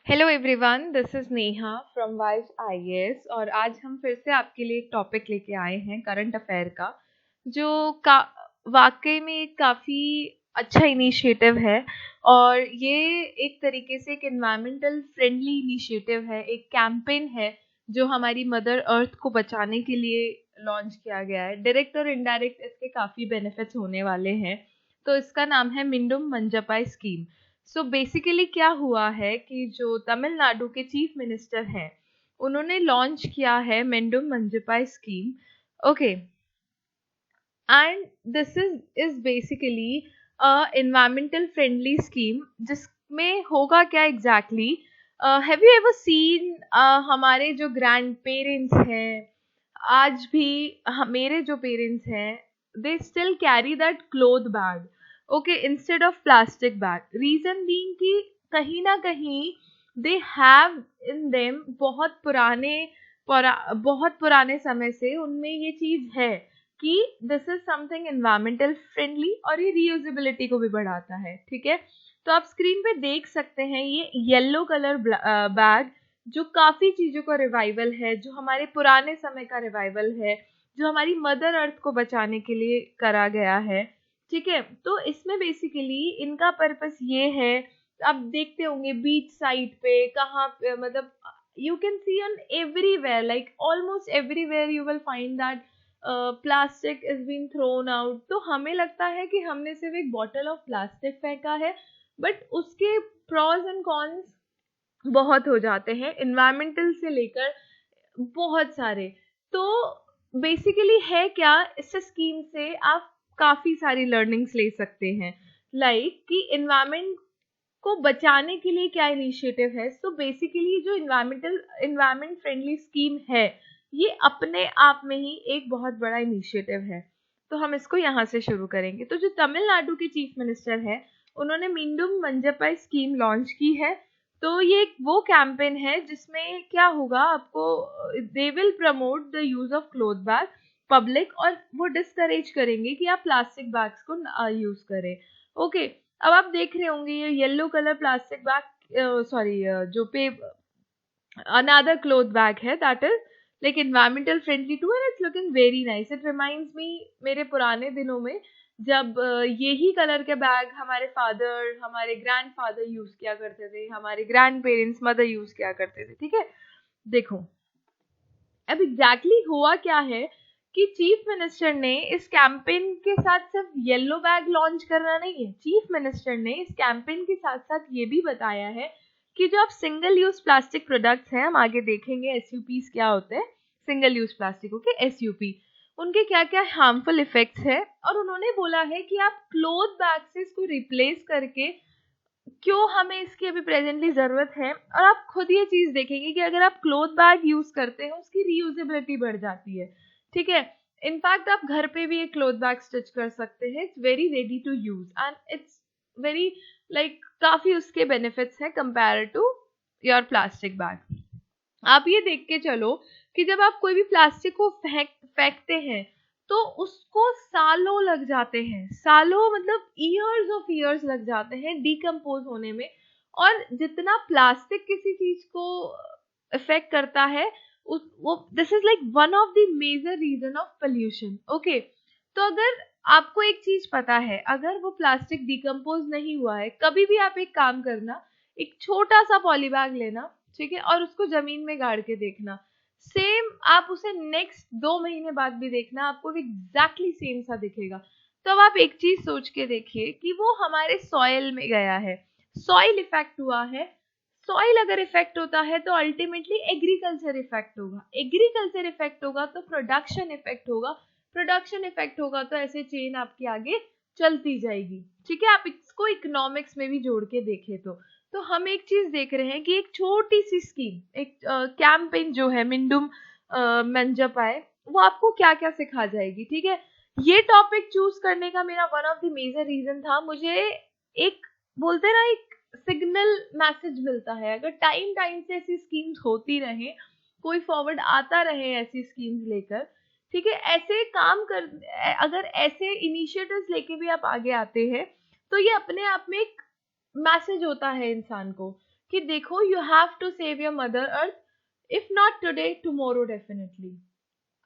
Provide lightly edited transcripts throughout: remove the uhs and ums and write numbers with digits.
Hello everyone, this is Neha from wise IAS और आज हम फिर से आपके लिए एक टॉपिक लेके आए हैं करंट अफेयर का जो का वाकई में एक काफ़ी अच्छा इनिशिएटिव है। और ये एक तरीके से एक एनवायरमेंटल फ्रेंडली इनिशिएटिव है, एक कैंपेन है जो हमारी मदर अर्थ को बचाने के लिए लॉन्च किया गया है। डायरेक्ट और इनडायरेक्ट इसके काफ़ी बेनिफिट्स होने वाले हैं। तो इसका नाम है मिंडुम मंजपाई स्कीम। सो बेसिकली क्या हुआ है कि जो तमिलनाडु के चीफ मिनिस्टर हैं उन्होंने लॉन्च किया है Meendum Manjappai scheme. Okay, and this is basically a environmental friendly scheme जिसमें होगा क्या exactly. Have you ever seen हमारे जो ग्रैंड पेरेंट्स हैं, आज भी मेरे जो पेरेंट्स हैं, they still carry that cloth bag, okay, instead of plastic bag. Reason being कि कहीं ना कहीं दे हैव इन देम बहुत पुराने समय से उनमें ये चीज है कि this is something environmental friendly और ये रीयूजेबिलिटी को भी बढ़ाता है। ठीक है, तो आप स्क्रीन पे देख सकते हैं ये येलो कलर बैग जो काफी चीजों का रिवाइवल है, जो हमारे पुराने समय का रिवाइवल है, जो हमारी मदर अर्थ को बचाने के लिए करा गया है। ठीक है, तो इसमें बेसिकली इनका पर्पस ये है, आप देखते होंगे बीच साइड पे कहाँ पे, मतलब you can see on everywhere, like almost everywhere you will find that plastic is been thrown out. तो हमें लगता है कि हमने सिर्फ एक बॉटल ऑफ प्लास्टिक फेंका है, बट उसके प्रॉज एंड कॉन्स बहुत हो जाते हैं, एनवायरमेंटल से लेकर बहुत सारे। तो बेसिकली है क्या, इस स्कीम से आप काफी सारी लर्निंग्स ले सकते हैं, लाइक कि एनवायरमेंट को बचाने के लिए क्या इनिशिएटिव है। सो बेसिकली जो एनवायरमेंट फ्रेंडली स्कीम है ये अपने आप में ही एक बहुत बड़ा इनिशिएटिव है। तो हम इसको यहाँ से शुरू करेंगे। तो जो तमिलनाडु के चीफ मिनिस्टर है उन्होंने मींडुम मंजपाई स्कीम लॉन्च की है। तो ये एक वो कैंपेन है जिसमें क्या होगा, आपको they will promote the use of cloth bag public, और वो डिस्करेज करेंगे कि आप प्लास्टिक बैग्स को यूज करें। ओके, अब आप देख रहे होंगे ये yellow colour plastic bag, sorry, जो पे another cloth bag है that is like environmental friendly too and it's looking very nice. It reminds me मेरे पुराने दिनों में जब यही कलर के बैग हमारे फादर, हमारे ग्रैंड फादर यूज किया करते थे, हमारे ग्रैंड पेरेंट्स मदर यूज किया करते थे। ठीक है, देखो अब एग्जैक्टली हुआ क्या है कि चीफ मिनिस्टर ने इस कैंपेन के साथ सिर्फ येलो बैग लॉन्च करना नहीं है, चीफ मिनिस्टर ने इस कैंपेन के साथ साथ ये भी बताया है कि जो आप सिंगल यूज प्लास्टिक प्रोडक्ट्स हैं, हम आगे देखेंगे एसयूपीस क्या होते हैं, सिंगल यूज प्लास्टिक के एसयूपी, उनके क्या क्या हार्मफुल इफेक्ट्स है। और उन्होंने बोला है कि आप क्लोथ बैग से इसको रिप्लेस करके, क्यों हमें इसकी अभी प्रेजेंटली जरूरत है, और आप खुद ये चीज देखेंगे कि अगर आप क्लोथ बैग यूज करते हैं उसकी रीयूजेबिलिटी बढ़ जाती है। ठीक है, इनफैक्ट आप घर पे भी एक क्लोथ बैग स्टिच कर सकते हैं, it's very ready to use and it's very like काफी उसके बेनिफिट्स हैं compare to your plastic bag. आप ये देख के चलो कि जब आप कोई भी प्लास्टिक को फेंकते हैं तो उसको सालों लग जाते हैं, सालों मतलब ईयर्स ऑफ ईयर्स लग जाते हैं डिकम्पोज होने में। और जितना प्लास्टिक किसी चीज को इफेक्ट करता है वो this is like one of the major reason of pollution. Okay, तो अगर आपको एक चीज पता है, अगर वो प्लास्टिक डिकम्पोज नहीं हुआ है, कभी भी आप एक काम करना, एक छोटा सा पॉली बैग लेना, ठीक है, और उसको जमीन में गाड़ के देखना, सेम आप उसे नेक्स्ट 2 महीने बाद भी देखना, आपको एग्जैक्टली सेम सा दिखेगा। तो अब आप एक चीज सोच के देखिए कि वो हमारे सॉइल में गया है, सॉइल इफेक्ट हुआ है। सॉइल अगर इफेक्ट होता है तो अल्टीमेटली एग्रीकल्चर इफेक्ट होगा, एग्रीकल्चर इफेक्ट होगा तो प्रोडक्शन इफेक्ट होगा, प्रोडक्शन इफेक्ट होगा तो ऐसे चेन आपकी आगे चलती जाएगी। ठीक है, आप इसको इकोनॉमिक्स में भी जोड़ के देखें तो हम एक चीज देख रहे हैं कि एक छोटी सी स्कीम, एक कैंपेन जो है मिंडुम मंजपाई, वो आपको क्या क्या सिखा जाएगी। ठीक है, ये टॉपिक चूज करने का मेरा one of the major reason था, मुझे एक बोलते ना एक सिग्नल मैसेज मिलता है, अगर टाइम टाइम से ऐसी स्कीम्स होती रहे, कोई फॉरवर्ड आता रहे ऐसी स्कीम्स लेकर, ठीक है, ऐसे काम कर, अगर ऐसे इनिशिएटिव्स लेके भी आप आगे आते हैं तो ये अपने आप में एक मैसेज होता है इंसान को कि देखो you have to save your mother earth, if not today tomorrow definitely,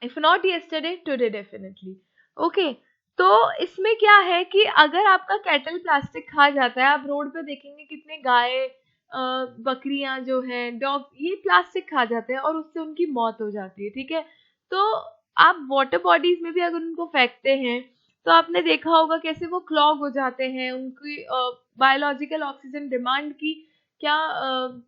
if not yesterday today definitely. Okay, तो इसमें क्या है कि अगर आपका कैटल प्लास्टिक खा जाता है, आप रोड पे देखेंगे कितने गाय बकरियां जो हैं, डॉग, ये प्लास्टिक खा जाते हैं और उससे उनकी मौत हो जाती है, ठीक है। तो आप वाटर बॉडीज में भी अगर उनको फेंकते हैं तो आपने देखा होगा कैसे वो क्लॉग हो जाते हैं, उनकी बायोलॉजिकल ऑक्सीजन डिमांड की क्या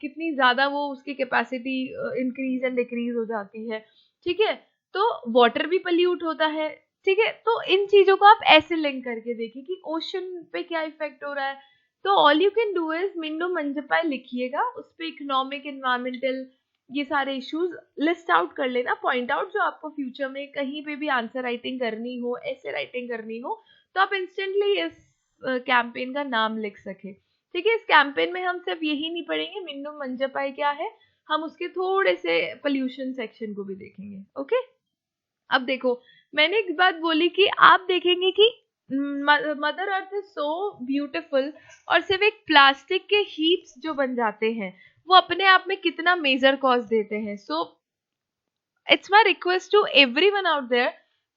कितनी ज्यादा वो उसकी कैपेसिटी इंक्रीज एंड डिक्रीज हो जाती है, ठीक है। तो वाटर भी पल्यूट होता है, ठीक है। तो इन चीजों को आप ऐसे लिंक करके देखिए कि ओशन पे क्या इफेक्ट हो रहा है। तो all you can do is Meendum Manjappai लिखिएगा, उस पे इकोनॉमिक, एनवायरमेंटल, ये सारे इश्यूज लिस्ट आउट कर लेना, पॉइंट आउट, जो आपको फ्यूचर में कहीं पे भी आंसर राइटिंग करनी हो, ऐसे राइटिंग करनी हो, तो आप इंस्टेंटली इस कैंपेन का नाम लिख सके, ठीक है। इस कैंपेन में हम सिर्फ यही नहीं पढ़ेंगे मिंडो मंजपाई क्या है, हम उसके थोड़े से पोल्यूशन सेक्शन को भी देखेंगे। ओके, अब देखो मैंने एक बात बोली कि आप देखेंगे कि mother earth is so beautiful, और सिर्फ एक प्लास्टिक के हीप्स जो बन जाते हैं वो अपने आप में कितना मेजर कॉज देते हैं। So it's my request to everyone out there,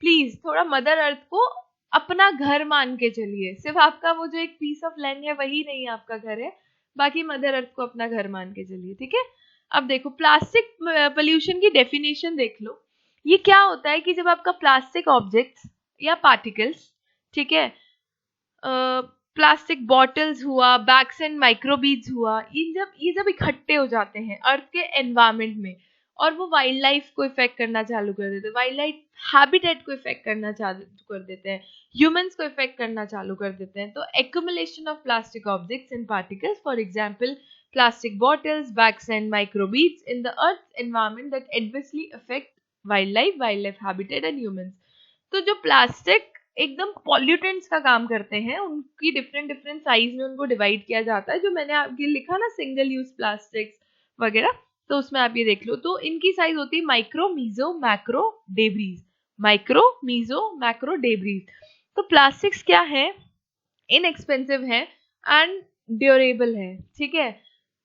please थोड़ा मदर अर्थ को अपना घर मान के चलिए। सिर्फ आपका वो जो एक पीस ऑफ लैंड है वही नहीं आपका घर है, बाकी मदर अर्थ को अपना घर मान के चलिए, ठीक है। अब देखो प्लास्टिक पोल्यूशन की डेफिनेशन देख लो। ये क्या होता है कि जब आपका प्लास्टिक ऑब्जेक्ट्स या पार्टिकल्स, ठीक है, प्लास्टिक बॉटल्स हुआ, बैग्स एंड माइक्रोबीड्स हुआ, ये जब इकट्ठे हो जाते हैं अर्थ के एनवायरमेंट में और वो वाइल्ड लाइफ को इफेक्ट करना चालू कर देते हैं, वाइल्ड लाइफ हैबिटेट को इफेक्ट करना चालू कर देते हैं, ह्यूमंस को इफेक्ट करना चालू कर देते हैं। तो accumulation of plastic objects and particles, for example plastic bottles, bags and microbeads in the earth's environment that adversely affect wildlife habitat and humans। तो जो प्लास्टिक एकदम पॉल्यूटेंट्स का काम करते हैं, उनकी डिफरेंट डिफरेंट साइज में उनको डिवाइड किया जाता है, जो मैंने आपके लिखा ना सिंगल यूज प्लास्टिक्स वगैरह, तो उसमें आप ये देख लो। तो इनकी साइज होती है micro, meso, macro, debris, micro, meso, macro, debris. तो प्लास्टिक्स क्या है, इनएक्सपेंसिव है एंड ड्यूरेबल है, ठीक है,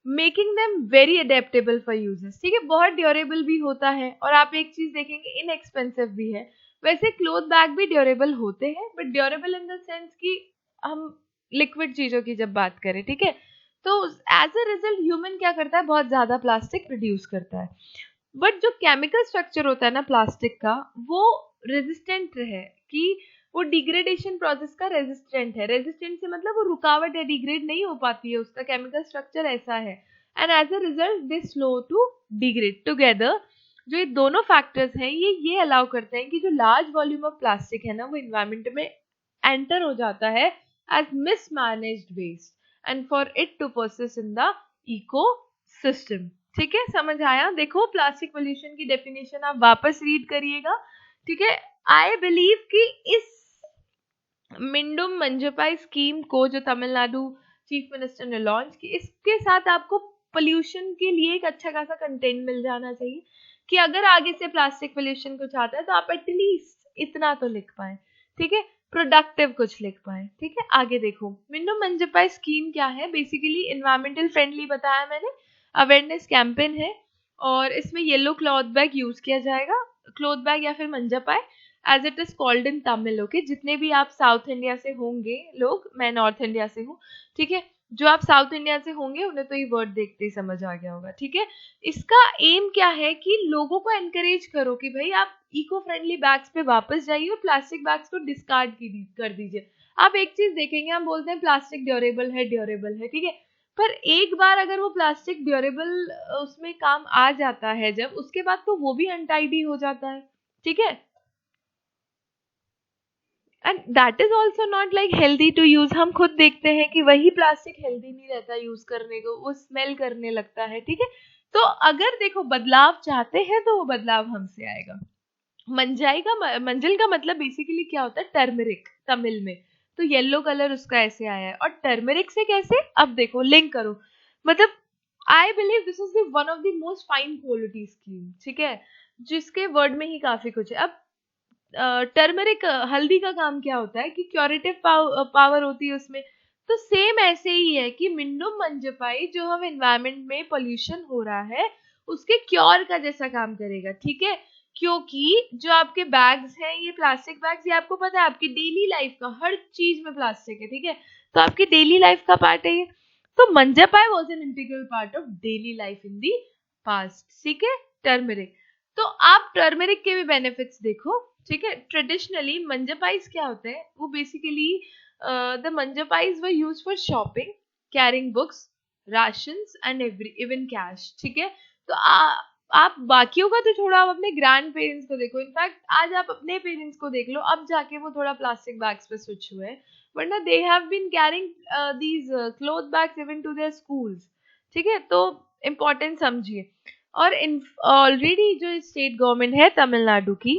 making them very adaptable for users, ठीक है, बहुत ड्यूरेबल भी होता है, और आप एक चीज देखेंगे इनएक्सपेंसिव भी है। वैसे क्लोथ बैग भी ड्यूरेबल होते हैं, but durable in the sense कि हम लिक्विड चीजों की जब बात करें, ठीक है। तो एज अ रिजल्ट ह्यूमन क्या करता है, बहुत ज्यादा प्लास्टिक प्रोड्यूस करता है, बट जो केमिकल स्ट्रक्चर होता है ना प्लास्टिक का, वो रेजिस्टेंट है, कि वो डिग्रेडेशन प्रोसेस का रेजिस्टेंट है। रेजिस्टेंट से मतलब वो रुकावट है, डिग्रेड नहीं हो पाती है, उसका केमिकल स्ट्रक्चर ऐसा है, and as a result they slow to degrade together. जो ये दोनों फैक्टर्स हैं ये अलाउ करते हैं कि जो लार्ज वॉल्यूम ऑफ प्लास्टिक है ना, वो इन्वायरमेंट में एंटर हो जाता है as mismanaged waste and for it to persist in the ecosystem, ठीक है। समझ आया? देखो प्लास्टिक पोल्यूशन की डेफिनेशन आप वापस रीड करिएगा, ठीक है। आई बिलीव कि इस मिंडुम मंजपाई स्कीम को जो तमिलनाडु चीफ मिनिस्टर ने लॉन्च की, इसके साथ आपको पोल्यूशन के लिए एक अच्छा खासा कंटेंट मिल जाना चाहिए कि अगर आगे से प्लास्टिक पोल्यूशन कुछ आता है तो आप एटलीस्ट इतना तो लिख पाए, ठीक है, प्रोडक्टिव कुछ लिख पाए, ठीक है। आगे देखो मिंडुम मंजपाई स्कीम क्या है, बेसिकली एनवायरमेंटल फ्रेंडली बताया मैंने, अवेयरनेस कैंपेन है, और इसमें येलो क्लॉथ बैग यूज किया जाएगा, क्लॉथ बैग या फिर Manjappai as it is called in Tamil. Okay, जितने भी आप साउथ इंडिया से होंगे लोग, मैं नॉर्थ इंडिया से हूँ, ठीक है, जो आप साउथ इंडिया से होंगे उन्हें तो ये वर्ड देखते ही समझ आ गया होगा, ठीक है। इसका एम क्या है कि लोगों को एनकरेज करो कि भाई आप इको फ्रेंडली बैग्स पे वापस जाइए और प्लास्टिक बैग्स को डिस्कार्ड कर दीजिए। आप एक चीज देखेंगे, हम बोलते हैं प्लास्टिक ड्यूरेबल है, ठीक है, पर एक बार अगर वो प्लास्टिक ड्यूरेबल उसमें काम आ जाता है जब, उसके बाद तो वो भी अनटाइडी हो जाता है, ठीक है, and that is also not like healthy to use. हम खुद देखते हैं कि वही प्लास्टिक हेल्दी नहीं रहता यूज करने को, वो स्मेल करने लगता है, ठीक है। तो अगर देखो बदलाव चाहते हैं तो वो बदलाव हमसे आएगा। मंजिल का मतलब बेसिकली क्या होता है, टर्मरिक तमिल में, तो येलो कलर उसका ऐसे आया है, और टर्मरिक से कैसे, अब देखो लिंक करो, मतलब I believe this is the one of the most fine quality scheme, ठीक है, जिसके वर्ड में ही काफी कुछ है। अब टर्मरिक हल्दी का काम क्या होता है कि क्योरेटिव पावर होती है उसमें, तो सेम ऐसे ही है कि मिंडुम मंजपाई जो हम एनवायरमेंट में पोल्यूशन हो रहा है उसके क्योर का जैसा काम करेगा, ठीक है। क्योंकि जो आपके बैग्स हैं, ये प्लास्टिक बैग्स, ये आपको पता है आपकी डेली लाइफ का हर चीज में प्लास्टिक है, ठीक है, तो आपकी डेली लाइफ का पार्ट है ये। तो Manjappai was an integral part of daily life in the past, ठीक है। टर्मरिक, तो आप टर्मरिक के भी बेनिफिट्स देखो, ठीक है। ट्रेडिशनली मंजपाइज क्या होते हैं, वो basically the Manjappais were used for shopping, carrying books, rations and even cash, ठीक है। तो आप बाकियों का तो छोड़ा, आप अपने ग्रैंड पेरेंट्स को देखो, इनफैक्ट आज आप अपने पेरेंट्स को देख लो, अब जाके वो थोड़ा प्लास्टिक बैग्स पे स्विच हुए हैं, वरना they have been carrying these cloth bags even to their schools, ठीक है। तो इम्पोर्टेंट समझिए। और ऑलरेडी जो स्टेट गवर्नमेंट है तमिलनाडु की,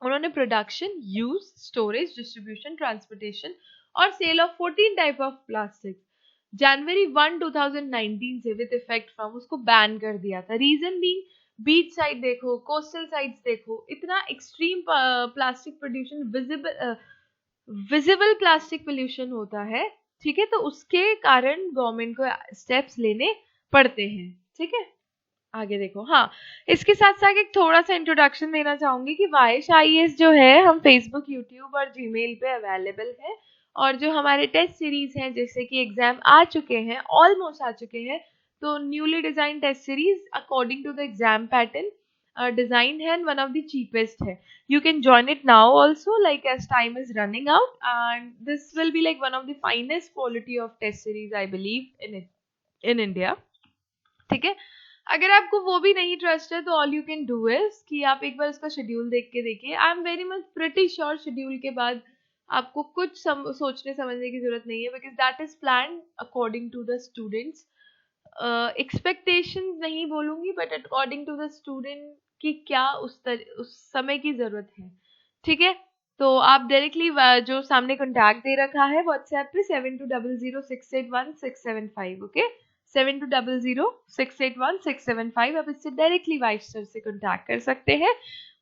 उन्होंने production, use, storage, distribution, transportation और sale of 14 type of plastic जनवरी 1 2019 से विद इफेक्ट फ्रॉम उसको बैन कर दिया था। रीजन बीइंग, बीच साइड देखो, कोस्टल साइड्स देखो, इतना extreme plastic pollution, visible plastic pollution होता है, ठीक है। तो उसके कारण गवर्नमेंट को स्टेप्स लेने पड़ते हैं, ठीक है। आगे देखो, हाँ, इसके साथ साथ एक थोड़ा सा इंट्रोडक्शन देना चाहूंगी कि वाइश आईएएस जो है हम फेसबुक, यूट्यूब और जीमेल पे अवेलेबल है, और जो हमारे टेस्ट सीरीज हैं, जैसे कि एग्जाम आ चुके हैं, ऑलमोस्ट आ चुके हैं, तो newly design test series according to the exam pattern design है, and one of the cheapest है। You can join it now also, like as time is running out, and this will be like one of the finest quality of test series I believe in it in India, ठीक है। अगर आपको वो भी नहीं trust है तो all you can do is कि आप एक बार उसका शेड्यूल देख के देखिए। I am very much pretty sure schedule के बाद आपको कुछ सोचने समझने की जरूरत नहीं है, because that is plan according to the students expectations नहीं बोलूंगी, but according to the student कि क्या उस समय की जरूरत है, ठीक है। तो आप डायरेक्टली जो सामने कॉन्टैक्ट दे रखा है व्हाट्सएप पे 7200681675, ओके, 7200681675, आप इससे डायरेक्टली वाइफ सर से कॉन्टैक्ट कर सकते हैं,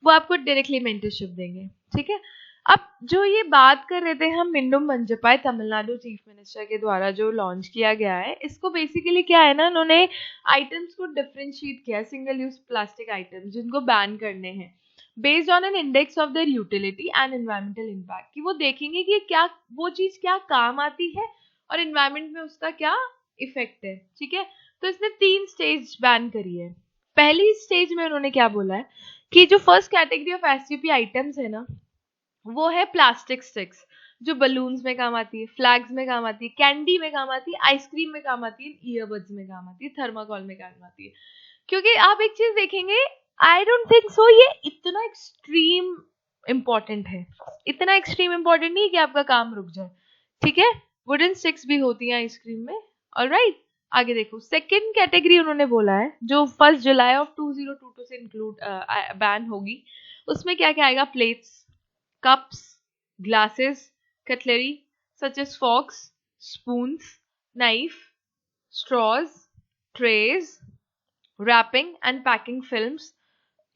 वो आपको डायरेक्टली मेंटरशिप देंगे, ठीक है। अब जो ये बात कर रहे थे हम मिंडुम मंजपाई तमिलनाडु चीफ मिनिस्टर के द्वारा जो लॉन्च किया गया है, इसको बेसिकली क्या है ना, उन्होंने आइटम्स को डिफरेंशिएट किया, सिंगल यूज प्लास्टिक आइटम्स जिनको बैन करने हैं, based on an index of their utility and environmental impact, कि वो देखेंगे कि क्या वो चीज क्या काम आती है और एनवायरमेंट में उसका क्या इफेक्ट है, ठीक है। तो इसने 3 स्टेज बैन करी है। पहली स्टेज में उन्होंने क्या बोला है कि जो first category of SUP items है ना, वो है प्लास्टिक स्टिक्स, जो बलून्स में काम आती है, फ्लैग्स में काम आती है, कैंडी में काम आती है, आइसक्रीम में काम आती है, ईयरबड्स में काम आती है, थर्माकोल में काम आती है। क्योंकि आप एक चीज देखेंगे, आई डोंट थिंक सो ये इतना एक्सट्रीम इंपॉर्टेंट है, इतना एक्सट्रीम इंपॉर्टेंट नहीं है कि आपका काम रुक जाए, ठीक है। वुडन स्टिक्स भी होती हैं आइसक्रीम में, ऑलराइट। आगे देखो, सेकंड कैटेगरी उन्होंने बोला है जो 1 जुलाई ऑफ 2022 से इंक्लूड बैन होगी, उसमें क्या क्या आएगा, plates, cups, glasses, cutlery such as forks, spoons, knife, straws, trays, wrapping and packing films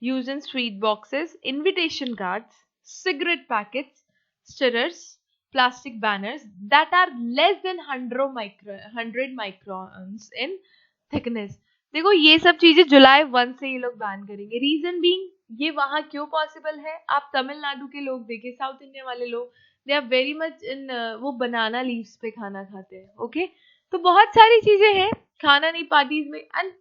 used in sweet boxes, invitation cards, cigarette packets, stirrers, plastic banners that are less than 100 microns in thickness। देखो ये सब चीजें जुलाई 1 से ये लोग ban करेंगे। Reason being, ये वहां क्यों पॉसिबल है, आप तमिलनाडु के लोग देखिए, साउथ इंडिया वाले लोग, they are very much in, वो बनाना लीव्स पे खाना खाते हैं, ओके। तो बहुत सारी चीजें हैं, खाना नहीं पार्टीज में, एंड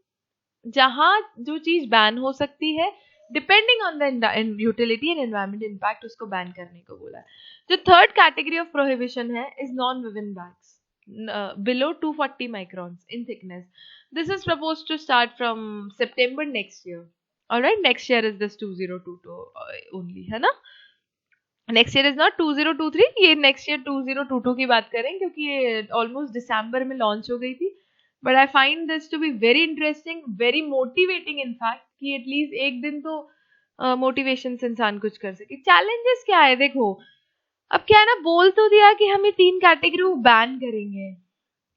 जहां जो चीज बैन हो सकती है depending on the utility and environment impact, उसको बैन करने को बोला है। जो थर्ड कैटेगरी ऑफ प्रोहिबिशन है is non Vivian bags below 240 microns in thickness. This is proposed to start from September next year. Alright, next year is this 2022 only, है ना? Next year is not 2023, ये next year 2022 की बात करें, क्योंकि ये almost दिसंबर में लॉन्च हो गई थी। But I find this to be very interesting, very motivating in fact, कि एटलीस्ट एक दिन तो मोटिवेशन से इंसान कुछ कर सके। चैलेंजेस क्या है, देखो अब क्या है ना, बोल तो दिया कि हम ये 3 कैटेगरी को बैन करेंगे,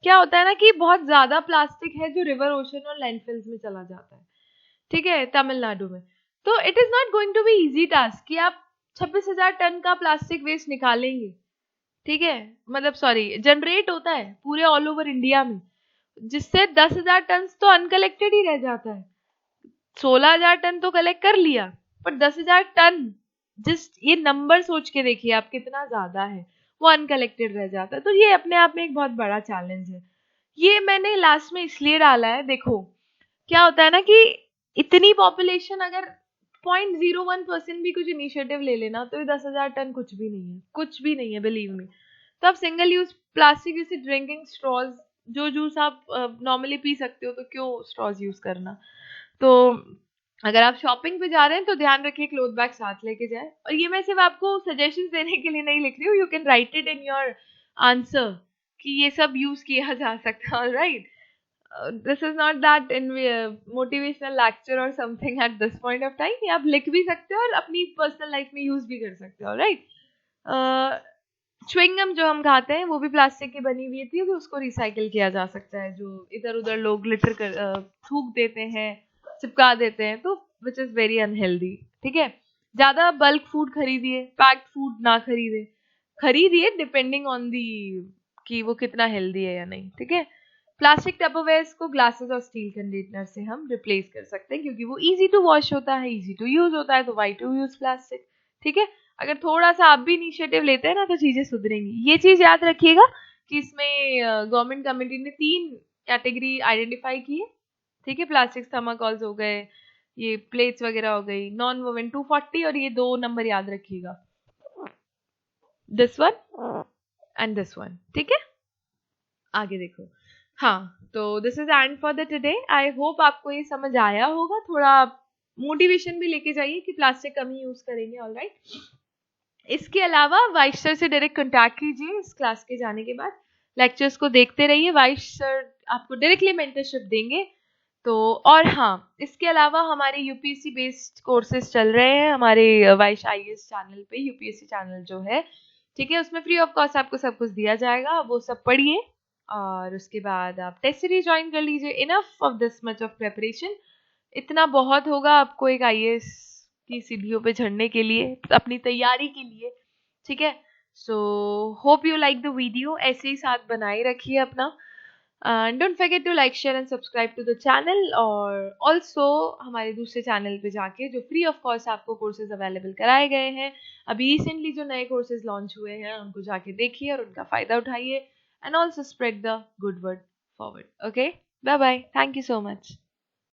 क्या होता है ना कि बहुत ज्यादा प्लास्टिक है जो रिवर, ओशन और लैंडफिल्स में चला जाता है, ठीक है, तमिलनाडु में। तो it is not going to be easy task कि आप 26,000 टन का प्लास्टिक वेस्ट निकालेंगे, ठीक है, मतलब सॉरी जनरेट होता है पूरे ऑल ओवर इंडिया में, जिससे 10,000 टन तो अनकलेक्टेड ही रह जाता है। 16,000 टन तो कलेक्ट कर लिया, पर 10,000 टन, जस्ट ये नंबर सोच के देखिए आप कितना ज्यादा है, वो अनकलेक्टेड रह जाता है। तो ये अपने आप में एक बहुत बड़ा चैलेंज है। ये मैंने लास्ट में इसलिए डाला है, देखो क्या होता है ना कि इतनी पॉपुलेशन अगर 0.01% भी कुछ इनिशिएटिव ले लेना तो ये 10,000 टन कुछ भी नहीं है, कुछ भी नहीं है, बिलीव मी। तो आप सिंगल यूज प्लास्टिक जैसे ड्रिंकिंग स्ट्रॉज, जो जूस आप नॉर्मली पी सकते हो, तो क्यों स्ट्रॉज यूज करना। तो अगर आप शॉपिंग पे जा रहे हैं तो ध्यान रखिए क्लोथ बैग साथ लेके जाए। और ये मैं सिर्फ आपको सजेशंस देने के लिए नहीं लिख रही हूँ, you can write it in your answer कि ये सब यूज किया जा सकता है, right. This is not that in motivational lecture और something at this point of time, ये आप लिख भी सकते हो और अपनी पर्सनल लाइफ में यूज भी कर सकते हो, राइट। च्युइंगम जो हम खाते हैं वो भी प्लास्टिक की बनी हुई थी, तो उसको रिसाइकिल किया जा सकता है। जो इधर उधर लोग लिटर कर थूक देते हैं, चिपका देते हैं, तो विच इज वेरी अनहेल्दी। ठीक है, ज्यादा बल्क फूड खरीदिए, पैक्ड फूड ना खरीदिए डिपेंडिंग ऑन दी कि वो कितना हेल्दी है या नहीं। ठीक है, प्लास्टिक टपरवेयर्स को ग्लासेस और स्टील कंटेनर से हम रिप्लेस कर सकते हैं, क्योंकि वो इजी टू वॉश होता है, इजी टू यूज होता है, तो वाई टू यूज प्लास्टिक। ठीक है, अगर थोड़ा सा आप भी इनिशिएटिव लेते हैं ना तो चीजें सुधरेंगी। ये चीज याद रखिएगा कि इसमें गवर्नमेंट कमेटी ने 3 कैटेगरी आइडेंटिफाई की है। ठीक है, प्लास्टिक थर्माकोल्स हो गए, ये प्लेट्स वगैरह हो गई, नॉन वोवेन 240, और ये 2 नंबर याद रखिएगा, this one and this one. ठीक है, आगे देखो। हाँ, तो this is and for the today. I hope आपको ये समझ आया होगा, थोड़ा मोटिवेशन भी लेके जाइए कि प्लास्टिक कम ही यूज करेंगे। ऑलराइट, इसके अलावा वाइस सर से डायरेक्ट कांटेक्ट कीजिए इस क्लास के जाने के बाद, लेक्चर्स को देखते रहिए, वाइस सर आपको डायरेक्टली मेंटरशिप देंगे। तो और हाँ, इसके अलावा हमारे यूपीएससी बेस्ड कोर्सेज चल रहे हैं हमारे वाइस आईएएस चैनल पे, यूपीएससी चैनल जो है। ठीक है, उसमें फ्री ऑफ कॉस्ट आपको सब कुछ दिया जाएगा, वो सब पढ़िए और उसके बाद आप टेस्ट सीरीज ज्वाइन कर लीजिए। Enough of this much of preparation, इतना बहुत होगा आपको एक आईएएस की सीढ़ियों पे चढ़ने के लिए, अपनी तैयारी के लिए। ठीक है, so hope you like the video, ऐसे ही साथ बनाए रखिए अपना। And don't forget to like share and subscribe to the channel, और ऑल्सो हमारे दूसरे चैनल पे जाके जो फ्री ऑफ कॉस्ट आपको कोर्सेज अवेलेबल कराए गए हैं, अभी रिसेंटली जो नए कोर्सेज लॉन्च हुए हैं, उनको जाके देखिए और उनका फायदा उठाइए, and also spread the good word forward. Okay, bye bye, thank you so much.